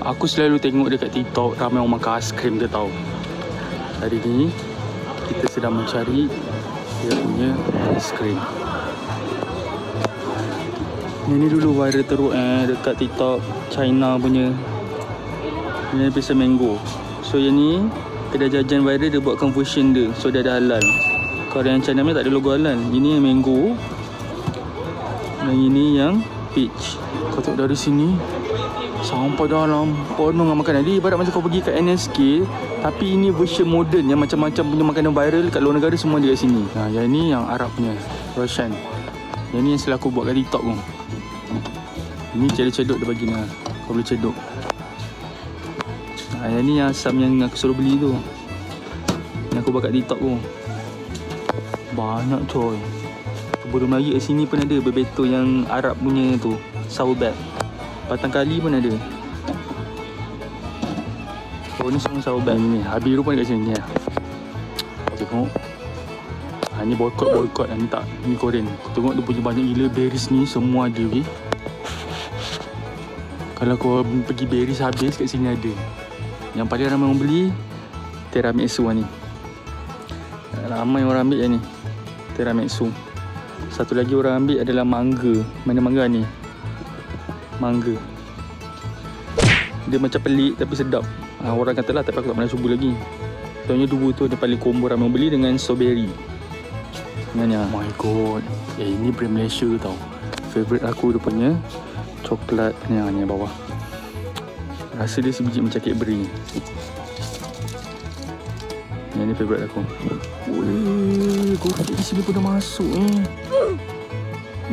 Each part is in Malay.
Aku selalu tengok dekat TikTok ramai orang makan aiskrim dia tahu. Hari ni kita sedang mencari dia punya aiskrim. Yang ni dulu viral teruk dekat TikTok China punya. Ini pizza mango. So yang ni kedai jajan viral dia buatkan version dia. So dia ada halal. Kalau yang China punya tak ada logo halal. Ini yang mango. Dan ini yang peach. Kau tengok dari sini sampai dalam penuh dengan makanan. Dia ibarat macam kau pergi kat NSK, tapi ini version moden yang macam-macam punya makanan viral kat luar negara semua dia kat sini. Nah, yang ni yang Arab punya, Roshan. Yang ni yang selalu aku buat kat TikTok tu. Ini cedok-cedok dia bagi ni. Kau boleh cedok. Nah, yang ni yang asam yang aku suruh beli tu. Yang aku buat kat TikTok tu. Banyak coy. Kebun Melayu kat sini pun ada bebeto yang Arab punya tu, sourbat. Batang kali pun ada. Oh ni semua sourbat ni. Habiru pun dekat sini ya. Tengok. Ni boykot ni tak. Ni Korean. Kau tengok dia punya banyak gila berries ni semua ada okey. Kalau kau pergi berries habis kat sini ada. Yang paling ramai orang beli tiramisu ni. Ramai orang ambil yang ni. Tiramisu. Satu lagi orang ambil adalah mangga. Mana mangga ni? Mangga. Dia macam pelik tapi sedap. Orang kata lah tapi aku tak pernah cuba lagi. Contohnya dua tu dia paling combo ramai beli dengan strawberry. Dengannya. Oh my god. Ini brand Malaysia tau. Favorite aku dia punya coklat yang ni bawah. Rasa dia sebiji macam kek beri. Yang ni favorite aku. Weh, GoFit di sini pun dah masuk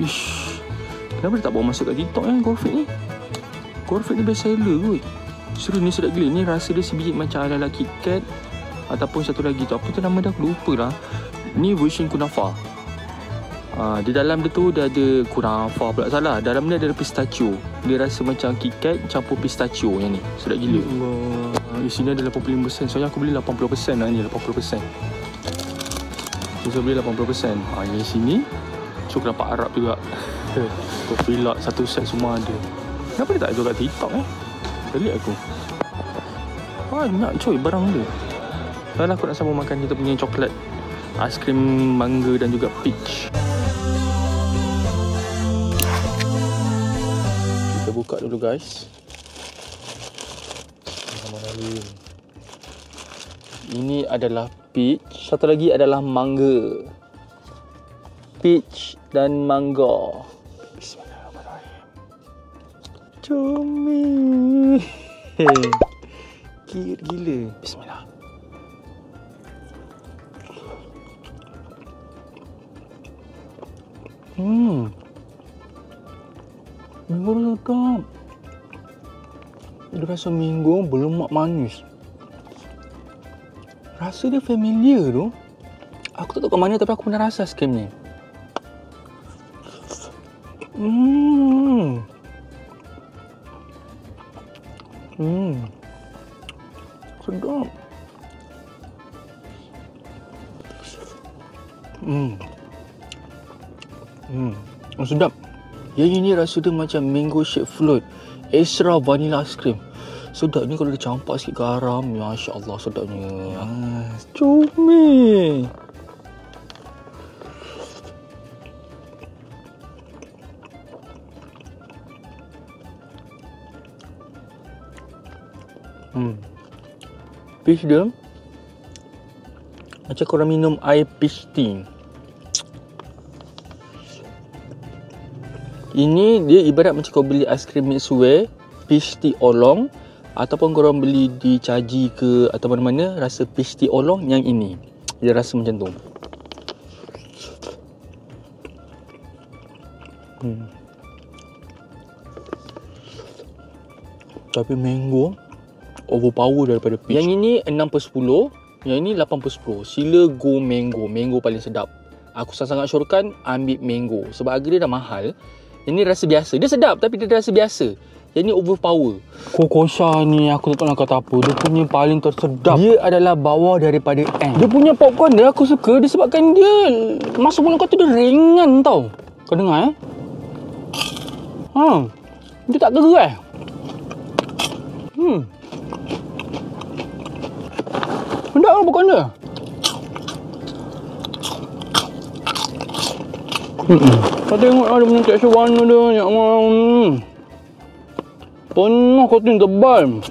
Ish. Kenapa dia tak bawa masuk kat TikTok GoFit ni? GoFit ni best seller kot. Serius ni sedap gila. Ni rasa dia sebiji macam ala-ala KitKat. Ataupun satu lagi tu, apa tu nama dah aku lupa lah. Ni version kunafa. Di dalam dia tu dia ada kunafa pula salah. Dalam dia ada pistachio. Dia rasa macam KitKat campur pistachio yang ni. Sedap gila. Di sini ada 85%. Soalnya aku beli 80% lah ni. 80%. Saya beli 80%. Yang sini coklat nampak Arab juga. Coffee lot satu set semua ada. Kenapa dia tak jual kat TikTok Pelik aku. Banyak coy barang dia. Kalau aku nak sambung makan kita punya coklat, aiskrim mangga dan juga peach. Kita buka dulu guys. Ini adalah peach. Satu lagi adalah mangga. Peach dan mangga. Bismillahirrahmanirrahim. Comel. Cute gila. Bismillah. Mango sedap. Dia rasa mango berlemak manis. Rasa dia familiar tu. Aku tak tahu kat mana tapi aku pernah rasa aiskrim ni. Sedap. Sedap. Yang ini rasa dia macam mango shake float. Extra vanilla ice cream. Sedap ni kalau dia campak sikit garam. Masya Allah sedapnya. Comel. Peach dia macam korang minum air peach tea. Ini dia ibarat macam kau beli aiskrim Mixway peach tea oolong, ataupun korang beli di Caji ke atau mana-mana rasa peach tea oolong yang ini. Dia rasa macam tu. Tapi mango overpower daripada peach. Yang ini 6/10, yang ini 8/10. Sila go mango. Mango paling sedap. Aku sangat syorkan ambil mango sebab harga dia dah mahal. Yang ni rasa biasa. Dia sedap tapi dia rasa biasa. Yang ni overpower. Kokosha ni aku tak nak kata apa. Dia punya paling tersedap. Dia adalah bawah daripada N. Dia punya popcorn dia aku suka disebabkan dia masuk mulut kau tu dia ringan tau. Kau dengar Dia tak gerak. Hendak lah bukan dia. Kau tengok ada punya tekstur warna dia. Penuh kotin tebal.